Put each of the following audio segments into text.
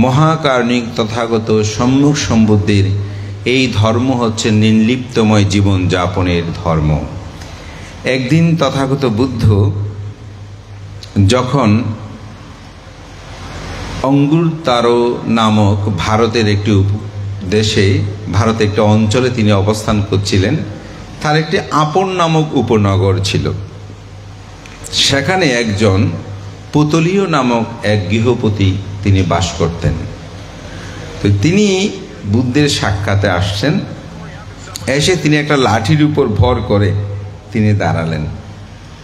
মহাকারণিক তথাগত সম্মুখ সম্বুদ্ধের এই ধর্ম হচ্ছে নির্লিপ্তময় জীবন যাপনের ধর্ম। একদিন তথাগত বুদ্ধ যখন অঙ্গুরতারো নামক ভারতের একটি দেশে, ভারতের একটি অঞ্চলে তিনি অবস্থান করছিলেন, তার একটি আপন নামক উপনগর ছিল। সেখানে একজন পুতলীয় নামক এক গৃহপতি তিনি বাস করতেন। তো তিনি বুদ্ধের সাক্ষাতে আসছেন। এসে তিনি একটা লাঠির উপর ভর করে তিনি দাঁড়ালেন।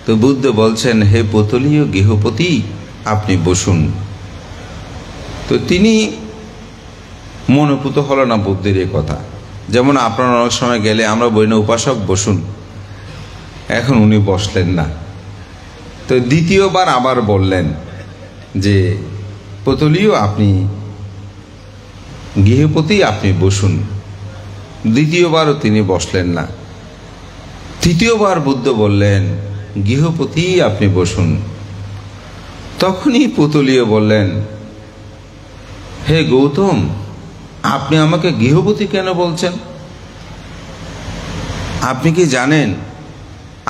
তো বুদ্ধ বলছেন, হে পুতলীয় গৃহপতি, আপনি বসুন। তো তিনি মনোপুত হলো না বুদ্ধের এ কথা। যেমন আপনার অনেক সময় গেলে আমরা বলি না, উপাসক বসুন, এখন উনি বসলেন না। তো দ্বিতীয়বার আবার বললেন যে পুতলীয় আপনি গৃহপতি, আপনি বসুন। দ্বিতীয়বারও তিনি বসলেন না। তৃতীয়বার বুদ্ধ বললেন, গৃহপতি আপনি বসুন। তখনই পুতলীয় বললেন, হে গৌতম, আপনি আমাকে গৃহপতি কেন বলছেন? আপনি কি জানেন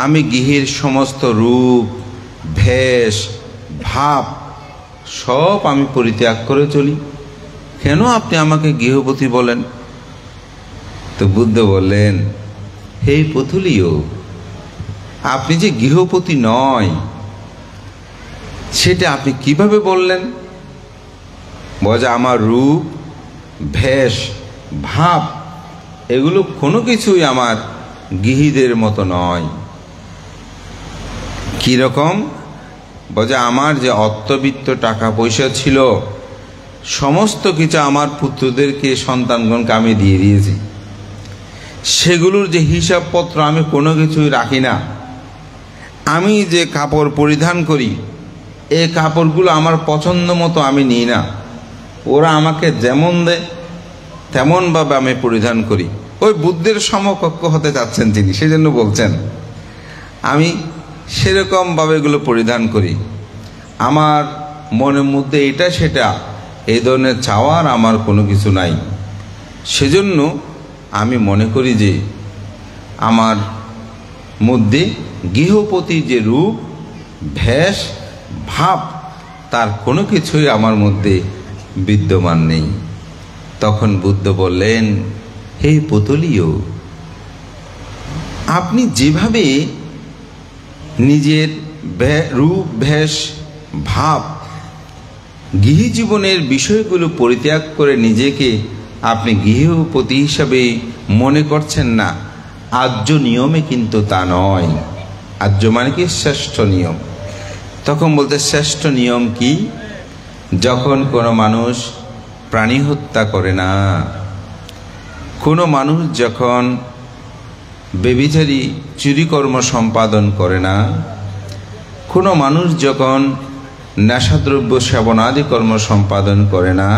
আমি গৃহের সমস্ত রূপ, ভেষ, ভাব সব আমি পরিত্যাগ করে চলি, কেন আপনি আমাকে গৃহপতি বলেন? তো বুদ্ধ বললেন, হে পুতলীয়, আপনি যে গৃহপতি নয় সেটা আপনি কিভাবে বললেন? বলে আমার রূপ, ভেষ, ভাব এগুলো কোনো কিছুই আমার গৃহীদের মতো নয়। কিরকম? বলে আমার যে অর্থবিত্ত টাকা পয়সা ছিল সমস্ত কিছু আমার পুত্রদেরকে, সন্তানগণকে আমি দিয়ে দিয়েছি। সেগুলোর যে হিসাবপত্র আমি কোনো কিছুই রাখি না। আমি যে কাপড় পরিধান করি এই কাপড়গুলো আমার পছন্দ মতো আমি নিই না, ওরা আমাকে যেমন দেয় তেমনভাবে আমি পরিধান করি। ওই বুদ্ধের সমকক্ষ হতে চাচ্ছেন তিনি, সেজন্য বলছেন আমি সেরকমভাবে এগুলো পরিধান করি। আমার মনের মধ্যে এটা সেটা এই ধরনের চাওয়ার আমার কোনো কিছু নাই। সেজন্য আমি মনে করি যে আমার মধ্যে গৃহপতি যে রূপ, ভেষ, ভাব তার কোনো কিছুই আমার মধ্যে বিদ্যমান নেই। তখন বুদ্ধ বললেন, হে পুতলীয়, আপনি যেভাবে নিজের রূপ, ভেষ, ভাব, গৃহী জীবনের বিষয়গুলো পরিত্যাগ করে নিজেকে আপনি গৃহপতি হিসাবে মনে করছেন না, আর্য নিয়মে কিন্তু তা নয়। আর্য মানে কি? শ্রেষ্ঠ নিয়ম। তখন বলতে শ্রেষ্ঠ নিয়ম কি? যখন কোনো মানুষ প্রাণী হত্যা করে না, কোনো মানুষ যখন ব্যভিচারী চুরিকর্ম সম্পাদন করে না, কোনো মানুষ যখন নেশাদ্রব্য সেবনাদি কর্ম সম্পাদন করে না,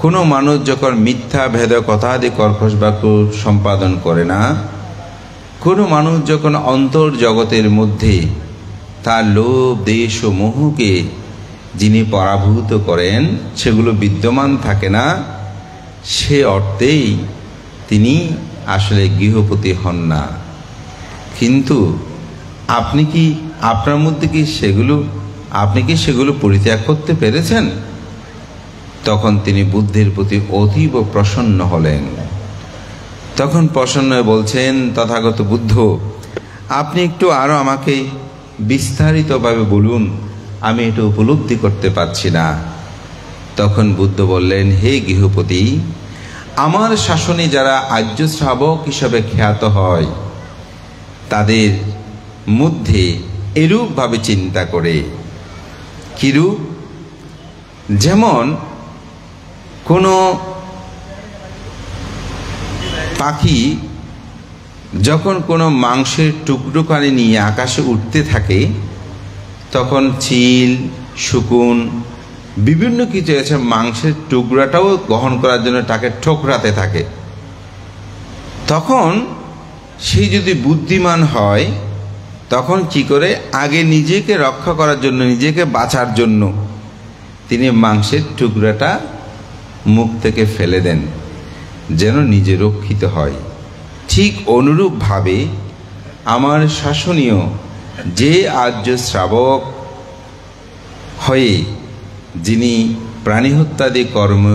কোনো মানুষ যখন মিথ্যা ভেদ কথাদি কর্কশ বাক্য সম্পাদন করে না, কোনো মানুষ যখন অন্তর জগতের মধ্যে তার লোভ, দেশ ও মোহকে যিনি পরাভূত করেন সেগুলো বিদ্যমান থাকে না, সে অর্থেই তিনি আসলে গৃহপতি হন না। কিন্তু আপনি কি আপনার মধ্যে কি আপনি কি সেগুলো পরিত্যাগ করতে পেরেছেন? তখন তিনি বুদ্ধের প্রতি অতীব প্রসন্ন হলেন। তখন প্রসন্ন হয়ে বলছেন, তথাগত বুদ্ধ, আপনি একটু আরো আমাকে বিস্তারিতভাবে বলুন, আমি এটা উপলব্ধি করতে পারছি না। তখন বুদ্ধ বললেন, হে গৃহপতি, আমার শাসনে যারা আর্য শ্রাবক হিসাবে খ্যাত হয় তাদের মধ্যে এরূপভাবে চিন্তা করে। কিরূপ? যেমন কোনো পাখি যখন কোনো মাংসের টুকরোখানি নিয়ে আকাশে উঠতে থাকে, তখন চিল, শকুন বিভিন্ন কিছু আছে মাংসের টুকরাটাও গ্রহণ করার জন্য তাকে ঠোকরাতে থাকে। তখন সে যদি বুদ্ধিমান হয় তখন কি করে, আগে নিজেকে রক্ষা করার জন্য, নিজেকে বাঁচার জন্য তিনি মাংসের টুকরাটা মুখ থেকে ফেলে দেন যেন নিজে রক্ষিত হয়। ঠিক অনুরূপভাবে আমার শাসনীয় যে আর্য শ্রাবক হয়ে যিনি প্রাণী হত্যাদি কর্ম,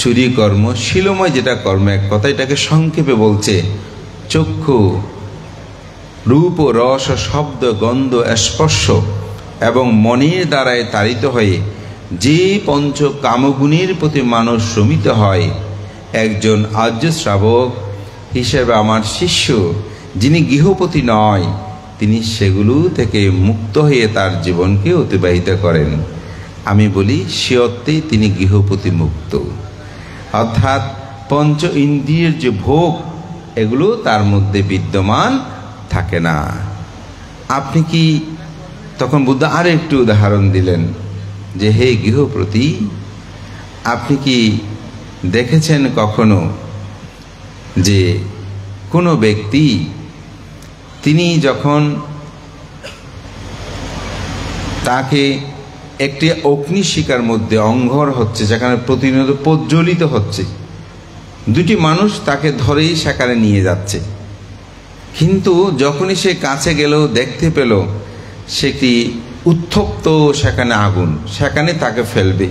চুরি কর্ম, শিলময় যেটা কর্ম, এক কথা এটাকে সংক্ষেপে বলছে, চক্ষু, রূপ, রস, শব্দ, গন্ধ, স্পর্শ এবং মনের দ্বারায় তাড়িত হয়ে যে পঞ্চ কামগুণের প্রতি মানুষ শ্রমিত হয়, একজন আর্য শ্রাবক হিসেবে আমার শিষ্য যিনি গৃহপতি নয়, তিনি সেগুলো থেকে মুক্ত হয়ে তার জীবনকে অতিবাহিত করেন। আমি বলি সে অর্থেই তিনি গৃহপতি মুক্ত, অর্থাৎ পঞ্চ ইন্দ্রিয়ের যে ভোগ এগুলো তার মধ্যে বিদ্যমান থাকে না। আপনি কি তখন বুদ্ধ আরো একটু উদাহরণ দিলেন যে হে গৃহপতি, আপনি কি দেখেছেন কখনো যে কোনো ব্যক্তি তিনি যখন তাকে একটি অগ্নিশিখার মধ্যে অঙ্ঘর হচ্ছে, যেখানে প্রতিনিয়ত প্রজ্বলিত হচ্ছে, দুটি মানুষ তাকে ধরেই সেখানে নিয়ে যাচ্ছে, কিন্তু যখনই সে কাছে গেল দেখতে পেল সেটি উত্তপ্ত সেখানে আগুন, সেখানে তাকে ফেলবে,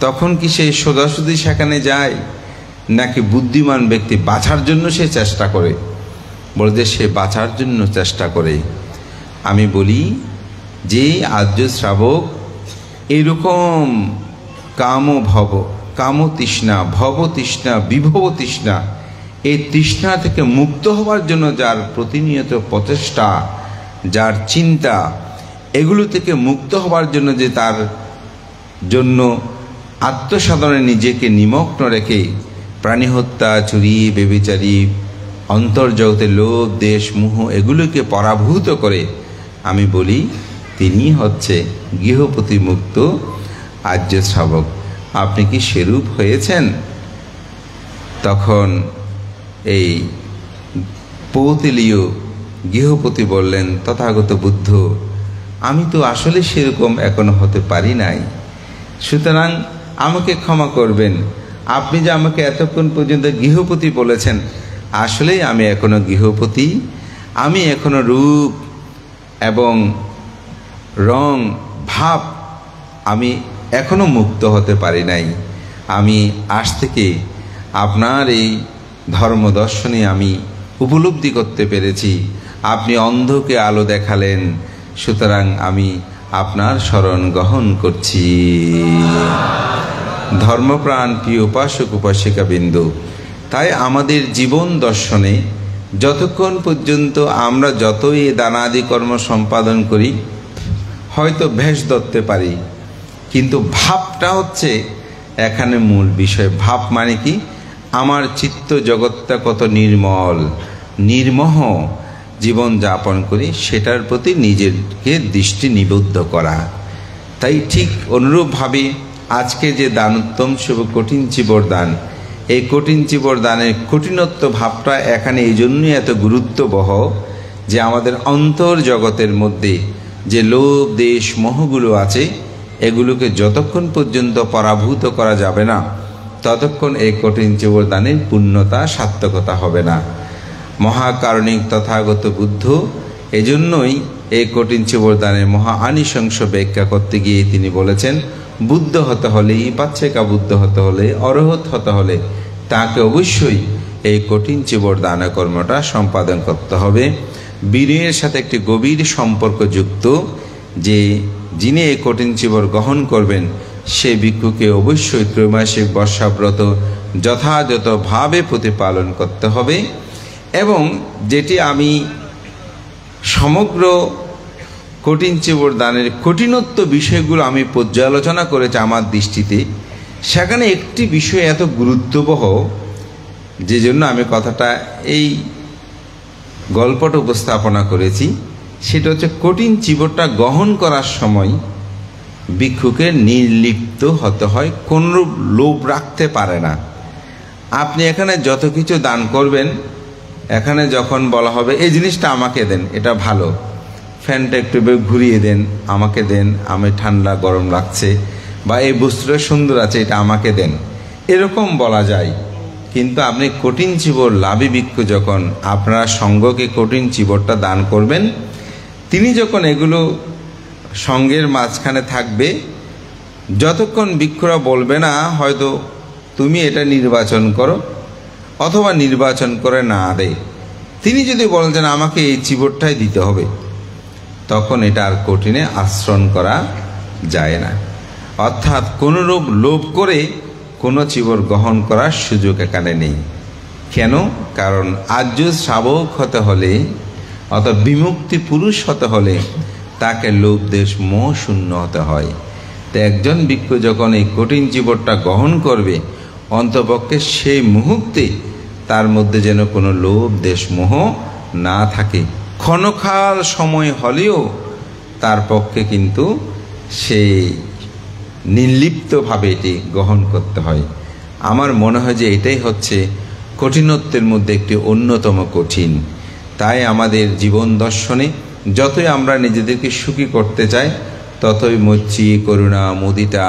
তখন কি সে সোজাসুজি সেখানে যায়, নাকি বুদ্ধিমান ব্যক্তি বাঁচার জন্য সে চেষ্টা করে? বলতে সে বাঁচার জন্য চেষ্টা করে। আমি বলি যে আর্য শ্রাবক এরকম কাম তৃষ্ণা, ভব তৃষ্ণা, বিভব তৃষ্ণা, এই তৃষ্ণা থেকে মুক্ত হওয়ার জন্য যার প্রতিনিয়ত প্রচেষ্টা, যার চিন্তা, এগুলো থেকে মুক্ত হওয়ার জন্য যে তার জন্য আত্মসাধনে নিজেকে নিমগ্ন রেখে প্রাণী হত্যা, চুরি, ব্যভিচারী, অন্তর্জগতের লোভ, দেশ, মোহ এগুলোকে পরাভূত করে, আমি বলি তিনি হচ্ছে গৃহপতি মুক্ত আর্য শ্রাবক। আপনি কি সেরূপ হয়েছেন? তখন এই পৌতলীয় গৃহপতি বললেন, তথাগত বুদ্ধ, আমি তো আসলে সেরকম এখনো হতে পারি নাই, সুতরাং আমাকে ক্ষমা করবেন। আপনি যে আমাকে এতক্ষণ পর্যন্ত গৃহপতি বলেছেন, আসলেই আমি এখনো গৃহপতি, আমি এখনো রূপ এবং রং, ভাব আমি এখনো মুক্ত হতে পারি নাই। আমি আজ থেকে আপনার এই ধর্ম দর্শনে আমি উপলব্ধি করতে পেরেছি, আপনি অন্ধকে আলো দেখালেন, সুতরাং আমি আপনার শরণ গ্রহণ করছি। ধর্মপ্রাণ প্রিয় উপাসক উপাসিকা বিন্দু, তাই আমাদের জীবন দর্শনে যতক্ষণ পর্যন্ত আমরা যতই দানাদি কর্ম সম্পাদন করি, হয়তো ভেষ ধরতে পারি, কিন্তু ভাবটা হচ্ছে এখানে মূল বিষয়। ভাব মানে কি? আমার চিত্ত জগৎটা কত নির্মল, নির্মোহ জীবন যাপন করি, সেটার প্রতি নিজেকে দৃষ্টি নিবদ্ধ করা। তাই ঠিক অনুরূপভাবে আজকে যে দানোত্তম শুভ কঠিন চিবর দান, এই কঠিন চিবর দানের কঠিনত্ব ভাবটা এখানে এই জন্যই এত গুরুত্ববহ যে আমাদের অন্তর জগতের মধ্যে যে লোভ, দেশ, মোহগুলো আছে, এগুলোকে যতক্ষণ পর্যন্ত পরাভূত করা যাবে না, ততক্ষণ এই কঠিন চিবর দানের পূর্ণতা, সার্থকতা হবে না। মহাকারণিক তথাগত বুদ্ধ এজন্যই এই কঠিন চিবর দানের মহা আনিশংস ব্যাখ্যা করতে গিয়ে তিনি বলেছেন, বুদ্ধ হতে হলে, পাচ্ছেকা বুদ্ধ হতে হলে, অরহত হতে হলে তাকে অবশ্যই এই কঠিন চিবর দান কর্মটা সম্পাদন করতে হবে। বীরের সাথে একটি গভীর সম্পর্ক যুক্ত যে যিনি এই কঠিন চিবর গ্রহণ করবেন, সে ভিক্ষুকে অবশ্যই ত্রৈমাসিক বর্ষাব্রত যথাযথভাবে প্রতিপালন করতে হবে। এবং যেটি আমি সমগ্র কঠিন চিবর দানের কঠিনত্ব বিষয়গুলো আমি পর্যালোচনা করেছি আমার দৃষ্টিতে, সেখানে একটি বিষয় এত গুরুত্ববহ যে জন্য আমি কথাটা এই গল্পটা উপস্থাপনা করেছি, সেটা হচ্ছে কঠিন চিবরটা গ্রহণ করার সময় ভিক্ষুকে নির্লিপ্ত হতে হয়, কোনরূপ লোভ রাখতে পারে না। আপনি এখানে যত কিছু দান করবেন, এখানে যখন বলা হবে এই জিনিসটা আমাকে দেন, এটা ভালো, ফ্যানটা একটু ঘুরিয়ে দেন, আমাকে দেন, আমি ঠান্ডা গরম লাগছে, বা এই বস্তুটা সুন্দর আছে, এটা আমাকে দেন, এরকম বলা যায়। কিন্তু আপনি কঠিন চিবর লাভী ভিক্ষু যখন আপনার সঙ্গকে কঠিন চিবরটা দান করবেন, তিনি যখন এগুলো সঙ্গের মাঝখানে থাকবে, যতক্ষণ ভিক্ষুরা বলবে না হয়তো তুমি এটা নির্বাচন করো অথবা নির্বাচন করে না দেয়, তিনি যদি বলেন যে আমাকে এই চিবরটাই দিতে হবে, তখন এটা আর কঠিনে আশ্রণ করা যায় না। অর্থাৎ কোনরূপ লোভ করে কোনো চিবর গ্রহণ করার সুযোগ এখানে নেই। কেন? কারণ আর্য শ্রাবক হতে হলে অর্থাৎ বিমুক্তি পুরুষ হতে হলে তাকে লোভ দেশ মোহ শূন্য হতে হয়। তো একজন ভিক্ষু যখন এই কঠিন চিবরটা গ্রহণ করবে, অন্তপক্ষে সেই মুহূর্তে তার মধ্যে যেন কোনো লোভ দেশ মোহ না থাকে। ক্ষণকাল সময় হলেও তার পক্ষে কিন্তু সেই নির্লিপ্তভাবে এটি গ্রহণ করতে হয়। আমার মনে হয় যে এটাই হচ্ছে কঠিনত্বের মধ্যে একটি অন্যতম কঠিন। তাই আমাদের জীবন দর্শনে যতই আমরা নিজেদেরকে সুখী করতে চাই, ততই মৈত্রী, করুণা, মুদিতা,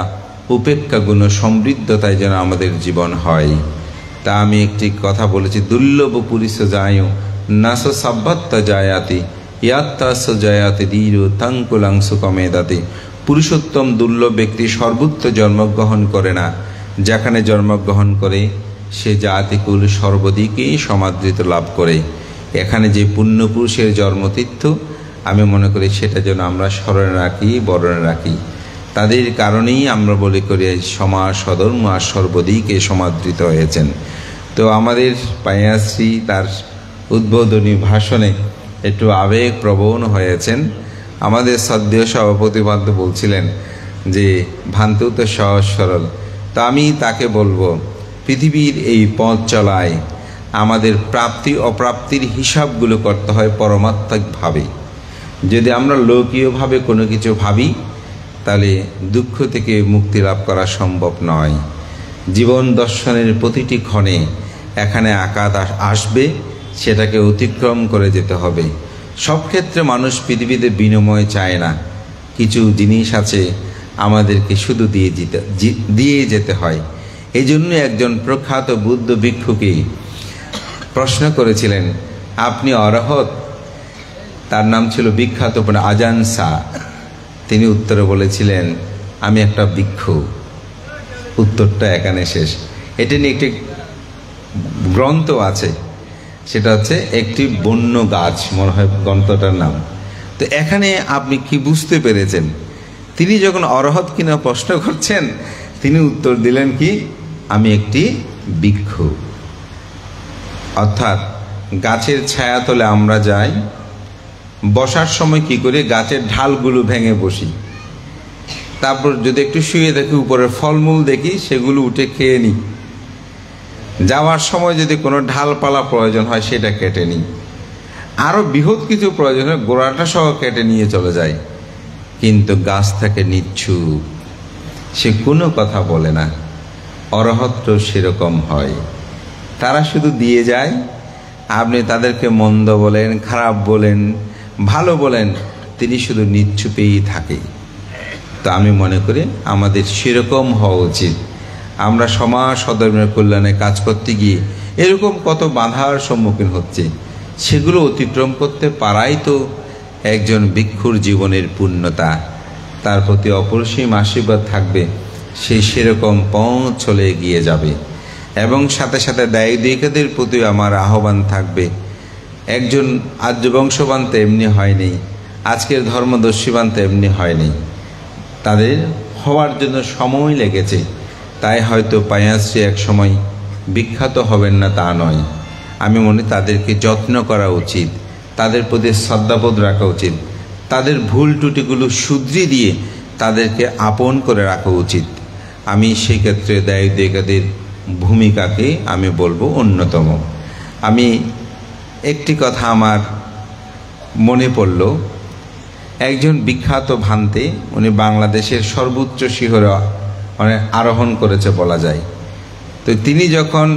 উপেক্ষা গুণ সমৃদ্ধতায় যেন আমাদের জীবন হয়। তা আমি একটি কথা বলেছি, দুর্লভ পুরিশ যায় নাস সাব্বাত্ত জায়াতি ইয়াত্তাস জায়াতি দীর তাঙ্কুলাংশ কমেদাতে। পুরুষোত্তম দুর্লভ ব্যক্তি সর্বত্র জন্মগ্রহণ করে না, যেখানে জন্মগ্রহণ করে সে জাতিকুল সর্বদিকেই সমাদৃত লাভ করে। এখানে যে পুণ্যপুরুষের জন্মতীর্থ, আমি মনে করি সেটা যেন আমরা স্মরণে রাখি, বরণে রাখি। তাদের কারণেই আমরা বলে করি সমাজ সধর্ম আর সর্বদিকে সমাদৃত হয়েছেন। তো আমাদের পাইয়াশ্রী তার উদ্বোধনী ভাষণে একটু আবেগপ্রবণ হয়েছেন। আমাদের শ্রদ্ধেয় সভাপতি বাদ্য বলছিলেন যে ভান্তু তো সহজ সরল। তো আমি তাকে বলবো, পৃথিবীর এই পথ চলায় আমাদের প্রাপ্তি অপ্রাপ্তির হিসাবগুলো করতে হয় পরমাত্মিকভাবে। যদি আমরা লৌকিকভাবে কোনো কিছু ভাবি, তাহলে দুঃখ থেকে মুক্তি লাভ করা সম্ভব নয়। জীবন দর্শনের প্রতিটি ক্ষণে এখানে আঘাত আসবে, সেটাকে অতিক্রম করে যেতে হবে। সব ক্ষেত্রে মানুষ পৃথিবীতে বিনিময় চায় না। কিছু জিনিস আছে আমাদেরকে শুধু দিয়ে যেতে হয়। এই জন্য একজন প্রখ্যাত বুদ্ধ ভিক্ষুকে প্রশ্ন করেছিলেন, আপনি অরহত? তার নাম ছিল বিখ্যাত আজান শাহ। তিনি উত্তরে বলেছিলেন, আমি একটা ভিক্ষু। উত্তরটা এখানে শেষ। এটা নিয়ে একটি গ্রন্থ আছে, সেটা হচ্ছে একটি বন্য গাছ, মনে হয় গ্রন্থটার নাম। তো এখানে আপনি কি বুঝতে পেরেছেন? তিনি যখন অরহত কিনা প্রশ্ন করছেন, তিনি উত্তর দিলেন কি, আমি একটি ভিক্ষু। অর্থাৎ গাছের ছায়াতলে আমরা যাই, বসার সময় কি করি, গাছের ঢালগুলো ভেঙে বসি। তারপর যদি একটু শুয়ে দেখি, উপরের ফলমূল দেখি, সেগুলো উঠে খেয়ে নিই। যাওয়ার সময় যদি কোনো ঢালপালা প্রয়োজন হয়, সেটা কেটে নিই। আরও বৃহৎ কিছু প্রয়োজন হয়, গোড়াটা সহ কেটে নিয়ে চলে যায়। কিন্তু গাছ থেকে নিচ্ছুপ, সে কোনো কথা বলে না। অরহত সেরকম হয়, তারা শুধু দিয়ে যায়। আপনি তাদেরকে মন্দ বলেন, খারাপ বলেন, ভালো বলেন, তিনি শুধু নিচ্ছুপেই থাকে। তো আমি মনে করি আমাদের সেরকম হওয়া উচিত। আমরা সমাজ সধর্মের কল্যাণে কাজ করতে গিয়ে এরকম কত বাধার সম্মুখীন হচ্ছে, সেগুলো অতিক্রম করতে পারাই তো একজন ভিক্ষুর জীবনের পূর্ণতা। তার প্রতি অপরিসীম আশীর্বাদ থাকবে, সে সেরকম পথ চলে এগিয়ে যাবে। এবং সাথে সাথে দায়িত্বদের প্রতি আমার আহ্বান থাকবে, একজন আর্য বংশবান তো এমনি হয়নি, আজকের ধর্মদর্শীবান তো এমনি হয়নি। তাদের হওয়ার জন্য সময় লেগেছে। তাই হয়তো পাইয়াশ্রী এক সময় বিখ্যাত হবেন না, তা নয়। আমি মনে তাদেরকে যত্ন করা উচিত, তাদের প্রতি শ্রদ্ধাবোধ রাখা উচিত, তাদের ভুল ত্রুটিগুলো শুধরিয়ে দিয়ে তাদেরকে আপন করে রাখা উচিত। আমি সেই ক্ষেত্রে দায়িত্বদের ভূমিকাকে আমি বলবো অন্যতম। আমি একটি কথা আমার মনে পড়ল, একজন বিখ্যাত ভান্তে, উনি বাংলাদেশের সর্বোচ্চ শিখরে আরোহণ করেছে বলা যায়। তো তিনি যখন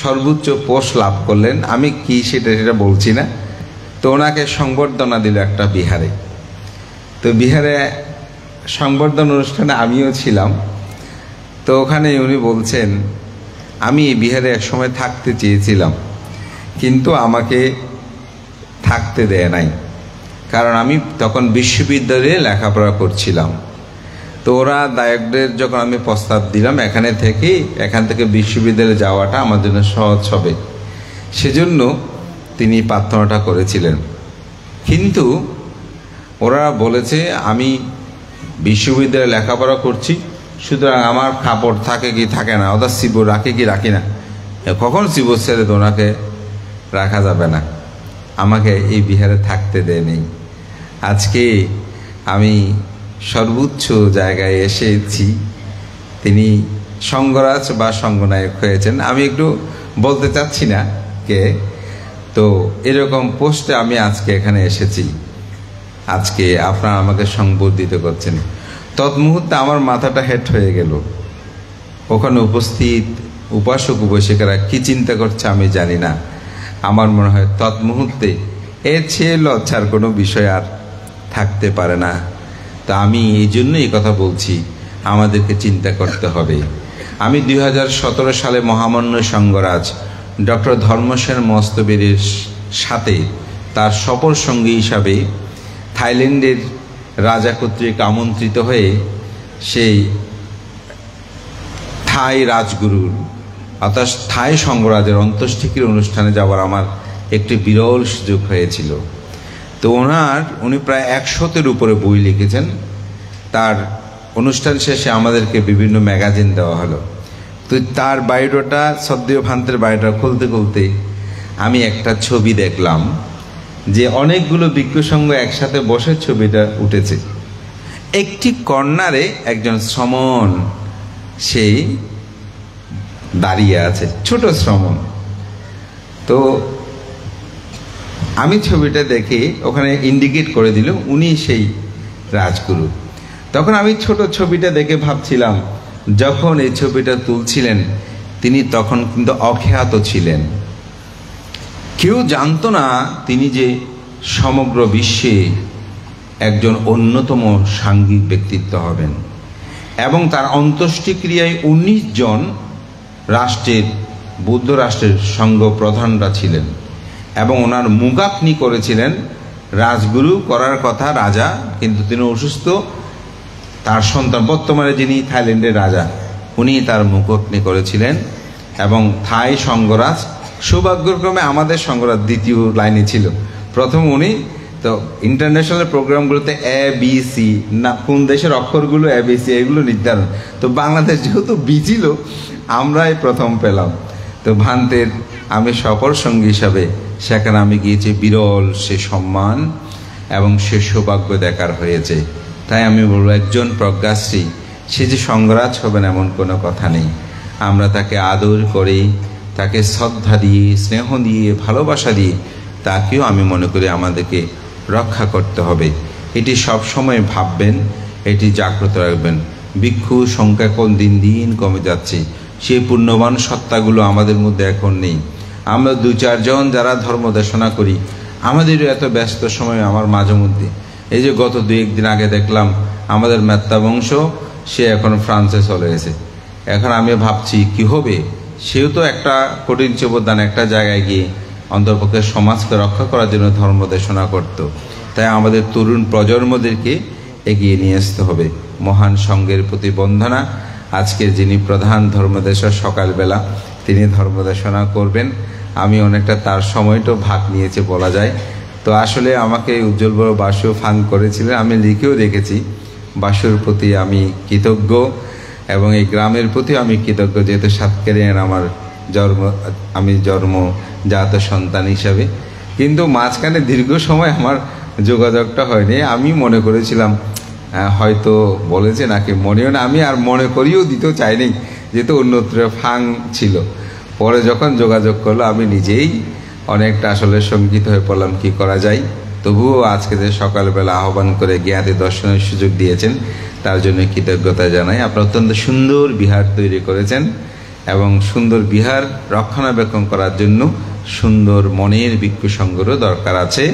সর্বোচ্চ পোস্ট লাভ করলেন, আমি কি সেটা বলছি না, তো ওনাকে সংবর্ধনা দিল একটা বিহারে। তো বিহারে সংবর্ধনা অনুষ্ঠানে আমিও ছিলাম। তো ওখানে উনি বলছেন, আমি এই বিহারে এক সময় থাকতে চেয়েছিলাম, কিন্তু আমাকে থাকতে দেয় নাই, কারণ আমি তখন বিশ্ববিদ্যালয়ে লেখাপড়া করছিলাম। তো ওরা দায়কদের যখন আমি প্রস্তাব দিলাম এখান থেকে বিশ্ববিদ্যালয়ে যাওয়াটা আমার জন্য সহজ হবে, সেজন্য তিনি প্রার্থনাটা করেছিলেন। কিন্তু ওরা বলেছে আমি বিশ্ববিদ্যালয়ে লেখাপড়া করছি, সুতরাং আমার কাপড় থাকে কি থাকে না, ওদের শিবর রাখে কি রাখি না, কখন শিবর ছেড়ে তো ওনাকে রাখা যাবে না, আমাকে এই বিহারে থাকতে দেয়নি। আজকে আমি সর্বোচ্চ জায়গায় এসেছি। তিনি সঙ্গরাজ বা সঙ্গনায়ক হয়েছেন, আমি একটু বলতে চাচ্ছি না কে। তো এরকম পোস্টে আমি আজকে এখানে এসেছি, আজকে আপনারা আমাকে সংবর্ধিত করছেন। তৎমুহূর্তে আমার মাথাটা হেট হয়ে গেল। ওখানে উপস্থিত উপাসক উপাসিকারা কি চিন্তা করছে আমি জানি না। আমার মনে হয় তৎমুহূর্তে এর চেয়ে লজ্জার কোনো বিষয় আর থাকতে পারে না। তা আমি এই জন্য এই কথা বলছি, আমাদেরকে চিন্তা করতে হবে। আমি 2017 সালে মহামান্য সঙ্গরাজ ডক্টর ধর্মসেন মস্তবীরের সাথে তার সফর সঙ্গী হিসাবে থাইল্যান্ডের রাজা কর্তৃক আমন্ত্রিত হয়ে সেই থাই রাজগুরুর অর্থাৎ থাই সঙ্গরাজের অন্ত্যেষ্টিক্রিয়ার অনুষ্ঠানে যাওয়ার আমার একটি বিরল সুযোগ হয়েছিল। তো উনি প্রায় 100-এর উপরে বই লিখেছেন। তার অনুষ্ঠান শেষে আমাদেরকে বিভিন্ন ম্যাগাজিন দেওয়া হলো। তো তার বায়োডাটা, সদ্য ভান্তের বায়োডাটা খুলতে খুলতে আমি একটা ছবি দেখলাম যে অনেকগুলো ভিক্ষু সংঘ একসাথে বসে ছবিটা উঠেছে। একটি কর্নারে একজন শ্রমণ সেই দাঁড়িয়ে আছে, ছোট শ্রমণ। তো আমি ছবিটা দেখে ওখানে ইন্ডিকেট করে দিল উনি সেই রাজগুরু। তখন আমি ছোট ছবিটা দেখে ভাবছিলাম, যখন এই ছবিটা তুলছিলেন তিনি তখন কিন্তু অখ্যাত ছিলেন, কেউ জানতো না তিনি যে সমগ্র বিশ্বে একজন অন্যতম সাংঘিক ব্যক্তিত্ব হবেন। এবং তার অন্ত্যেষ্টিক্রিয়ায় 19 জন রাষ্ট্রের বৌদ্ধ রাষ্ট্রের সংঘ প্রধানরা ছিলেন এবং ওনার মুখাগ্নি করেছিলেন। রাজগুরু করার কথা রাজা, কিন্তু তিনি অসুস্থ। তার সন্তান, বর্তমানে যিনি থাইল্যান্ডের রাজা, উনি তার মুখাগ্নি করেছিলেন। এবং থাই সঙ্গরাজ, সৌভাগ্যক্রমে আমাদের সঙ্গরাজ দ্বিতীয় লাইনে ছিল, প্রথম উনি। তো ইন্টারন্যাশনাল প্রোগ্রামগুলোতে ABC না, কোন দেশের অক্ষরগুলো ABC এগুলো নির্ধারণ। তো বাংলাদেশ যেহেতু বি ছিল, আমরাই প্রথম পেলাম। তো ভান্তের আমি সফর সঙ্গী হিসাবে সেখানে আমি গিয়েছি, বিরল সে সম্মান এবং সে সৌভাগ্য দেখার হয়েছে। তাই আমি বলবো, একজন প্রজ্ঞাশ্রী সে যে সঙ্গরাজ হবেন এমন কোনো কথা নেই। আমরা তাকে আদর করে, তাকে শ্রদ্ধা দিয়ে, স্নেহ দিয়ে, ভালোবাসা দিয়ে তাকেও আমি মনে করি আমাদেরকে রক্ষা করতে হবে। এটি সবসময় ভাববেন, এটি জাগ্রত রাখবেন। ভিক্ষু সংখ্যা কোন দিন দিন কমে যাচ্ছে, সেই পুণ্যবান সত্তাগুলো আমাদের মধ্যে এখন নেই। আমরা 2-4 জন যারা ধর্ম দেশনা করি, আমাদেরও এত ব্যস্ত সময় আমার মাঝে মধ্যে, এই যে গত 2-1 দিন আগে দেখলাম আমাদের মেত্তা বংশ সে এখন ফ্রান্সে চলে গেছে। এখন আমি ভাবছি কি হবে, সেও তো একটা কঠিন চবদান একটা জায়গায় গিয়ে অন্তর্পক্ষে সমাজকে রক্ষা করার জন্য ধর্ম দেশনা করত। তাই আমাদের তরুণ প্রজন্মদেরকে এগিয়ে নিয়ে আসতে হবে। মহান সঙ্ঘের প্রতি বন্দনা। আজকের যিনি প্রধান ধর্মদেশক সকালবেলা তিনি ধর্মদেশনা করবেন, আমি অনেকটা তার সময়টাও ভাগ নিয়েছে বলা যায়। তো আসলে আমাকে উজ্জ্বল বড় বাসু ফান করেছিলেন, আমি লিখেও রেখেছি। বাসুর প্রতি আমি কৃতজ্ঞ এবং এই গ্রামের প্রতি আমি কৃতজ্ঞ, যেহেতু সাতকারিয়ার আমার জন্মজাত সন্তান হিসাবে। কিন্তু মাঝখানে দীর্ঘ সময় আমার যোগাযোগটা হয়নি। আমি মনে করেছিলাম হয়তো বলেছে নাকি, মনেও না, আমি আর মনে করিও দিতেও চাইনি, যেহেতু অন্যত্র ফাং ছিল। পরে যখন যোগাযোগ করলো আমি নিজেই অনেকটা আসলে শঙ্কিত হয়ে পড়লাম কি করা যায়। তবুও আজকে যে সকালবেলা আহ্বান করে জ্ঞাতি দর্শনের সুযোগ দিয়েছেন তার জন্য কৃতজ্ঞতা জানাই। আপনারা অত্যন্ত সুন্দর বিহার তৈরি করেছেন এবং সুন্দর বিহার রক্ষণাবেক্ষণ করার জন্য সুন্দর মনের ভিক্ষু সংঘেরও দরকার আছে,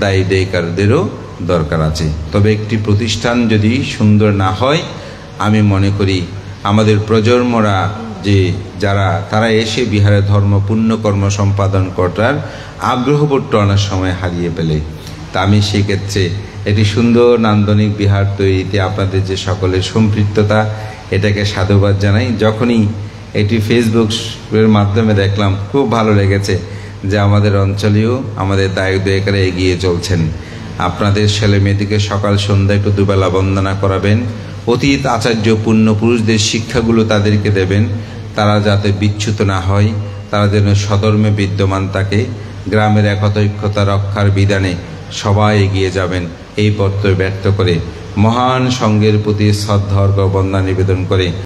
দায়ী দেয়কারদেরও দরকার আছে। তবে একটি প্রতিষ্ঠান যদি সুন্দর না হয়, আমি মনে করি আমাদের প্রজন্মরা তারা এসে বিহারে ধর্ম পুণ্যকর্ম সম্পাদন করার আগ্রহবোধটা অনেক সময় হারিয়ে ফেলে। তা আমি সেক্ষেত্রে একটি সুন্দর নান্দনিক বিহার তৈরিতে আপনাদের যে সকলের সম্পৃক্ততা, এটাকে সাধুবাদ জানাই। যখনই এটি ফেসবুকের মাধ্যমে দেখলাম, খুব ভালো লেগেছে যে আমাদের অঞ্চলেও আমাদের দায়ক দায়িকারা এগিয়ে চলছেন। আপনাদের ছেলে মেয়েদেরকে সকাল সন্ধ্যা একটু দুবেলা বন্দনা করাবেন, অতীত আচার্য পুণ্যপুরুষদের শিক্ষাগুলো তাদেরকে দেবেন, তারা যাতে বিচ্যুত না হয়, তারা যেন সধর্মে বিদ্যমান থাকে। গ্রামের একতা রক্ষার বিধানে সবাই এগিয়ে যাবেন, এই পত্র ব্যর্থ করে মহান সঙ্ঘের প্রতি শ্রদ্ধা বন্দনা নিবেদন করে